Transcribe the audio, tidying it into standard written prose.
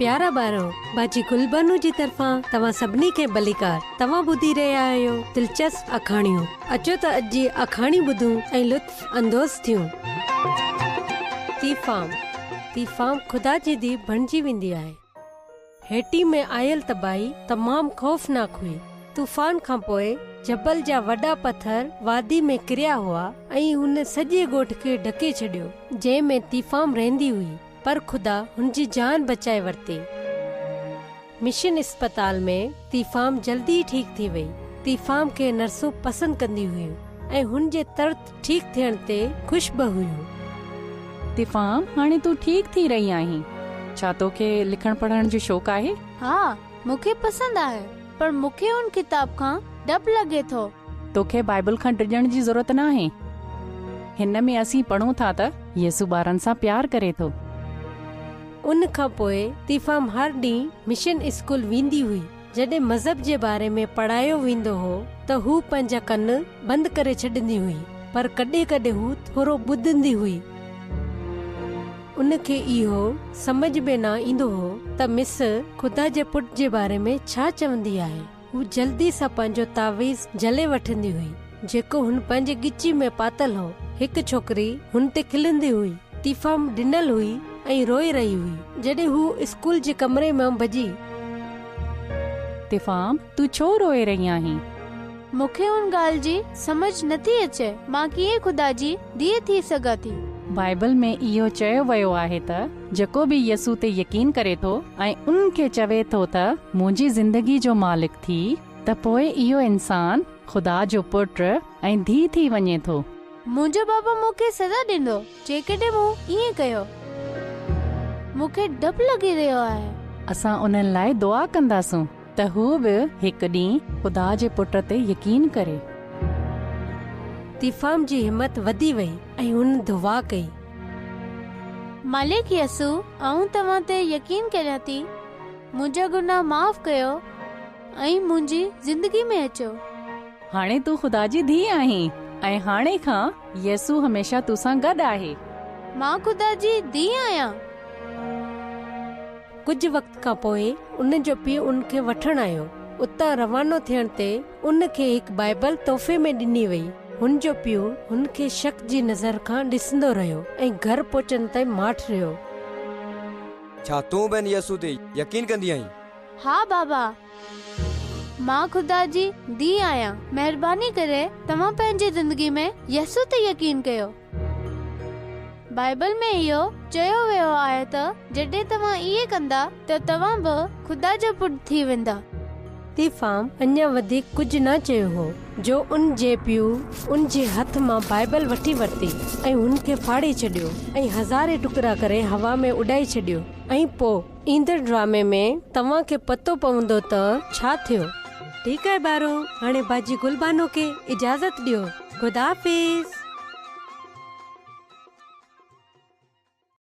प्यारा ॿारो, बाजी गुलबानू जी तरफ़ां तव्हां सभिनी खे भलीकार। तव्हां ॿुधी रहिया आहियो दिलचस्प अखाणियूं। अचो त अॼु जी अखाणी ॿुधूं ऐं लुत्फ़ अंदोज़ थियूं। तीफ़ाम ख़ुदा जी धी बणिजी वेंदी आहे। हेटी में आयल तबाही तमामु ख़ौफ़नाक हुई। तूफ़ान खां पोइ जबल जा वॾा पत्थर वादी में किरिया हुआ ऐं हुन सॼे ॻोठ खे ढके छॾियो जंहिं में तीफ़ाम रहंदी हुई, पर ख़ुदा हुनजी जान बचाए वरिती। मिशन अस्पताल में तीफ़ाम जल्दी ठीक थी वई। तीफ़ाम खे नर्सूं पसंदि कंदी हुयूं ऐं हुन जे तुर्त ठीक थियण ते ख़ुशि बि हुयूं। तीफ़ाम, हाणे तूं ठीक थी रही आहीं। छा तोखे लिखण पढ़ण जो शौक़ आहे? हाँ, मूंखे पसंद आहे, पर मूंखे उन किताब खां डप लगे थो। तोखे बाइबल खां डिॼण जी ज़रूरत न आहे। हिन में असीं पढ़ूं था त येसु ॿारनि सां प्यार करे थो। उन खां पोइ तीफ़ाम हर ॾींहुं मिशन स्कूल वेंदी हुई। जॾहिं मज़हब जे बारे में पढ़ायो वेंदो हो त हू पंहिंजा कन बंदि करे छॾींदी हुई, पर कॾहिं कॾहिं हू थोरो ॿुधंदी हुई। उनखे इहो समझ में न ईंदो हो त मिस ख़ुदा जे पुट जे बारे में छा चवंदी आहे। हू जल्दी सां पंहिंजो तावीज़ जले वठंदी हुई जेको हुन पंहिंजे गिची में पातल हो। हिकु छोकिरी हुन ते खिलंदी हुई। तीफ़ाम ॾिनल हुई ऐं रोई रही हुई जॾहिं हू स्कूल जे कमरे में भॼी। तीफ़ाम, तूं छो रोए रही आहीं? मूंखे उन ॻाल्हि जी समझ नथी अचे, मां कीअं ख़ुदा जी धीअ थी सघां थी। बाइबल में इहो चयो वियो आहे त जेको बि यसू ते यकीन करे थो ऐं उन खे चवे थो त मुंहिंजी ज़िंदगी जो मालिक थी, त पोइ इहो इंसान ख़ुदा जो पुट ऐं धीउ थी वञे थो। मुंहिंजो बाबा मूंखे सज़ा ॾींदो जेकॾहिं मूं ईअं कयो। मूंखे डप लॻी रहियो आहे। असां उन्हनि लाइ दुआ कंदासूं त हू बि हिकु ॾींहुं ख़ुदा जे पुट ते यकीन करे। तीफ़ाम जी हिम्मत वधी वई ऐं हुन दुआ कई, मालिक यसू, आऊं तव्हां ते यकीन करियां थी। मुंहिंजा गुनाह माफ़ कयो ऐं मुंहिंजी ज़िंदगी में अचो। हाणे तूं ख़ुदा जी धीउ आहीं ऐं हाणे खां यसू हमेशा तोसां गॾु आहे। मां ख़ुदा जी धीउ आहियां। कुझु वक़्त खां पोइ उन जो पीउ उनखे वठण आयो। उतां रवानो थियण ते उनखे हिकु बाइबल तोहफ़े में ॾिनी वई। हुन जो पीउ हुनखे शक जी नज़र खां ॾिसंदो रहियो ऐं घर पहुचण ताईं माठ रहियो। छा तूं बि यसू ते यकीन कंदी आहीं? हाँ बाबा, मां ख़ुदा जी धीउ आहियां। महिरबानी करे तव्हां पंहिंजी ज़िंदगी में यसू ते यकीन कयो। बाइबल में इहो चयो वियो आहे त जॾहिं तव्हां इहे कंदा त तव्हां बि ख़ुदा जो पुट थी वेंदा। तीफ़ाम अञा वधीक कुझु न चयो हो जो उन जे पीउ उन जे हथ मां बाइबल वठी वरिती ऐं हुनखे फाड़े छॾियो ऐं हज़ारे टुकड़ा करे हवा में उॾाए छॾियो। ऐं पोइ ईंदड़ ड्रामे में तव्हां खे पतो पवंदो त छा थियो। ठीकु आहे ॿारो, हाणे बाजी गुलबानो खे इजाज़त ॾियो। ख़ुदा हाफ़िज़।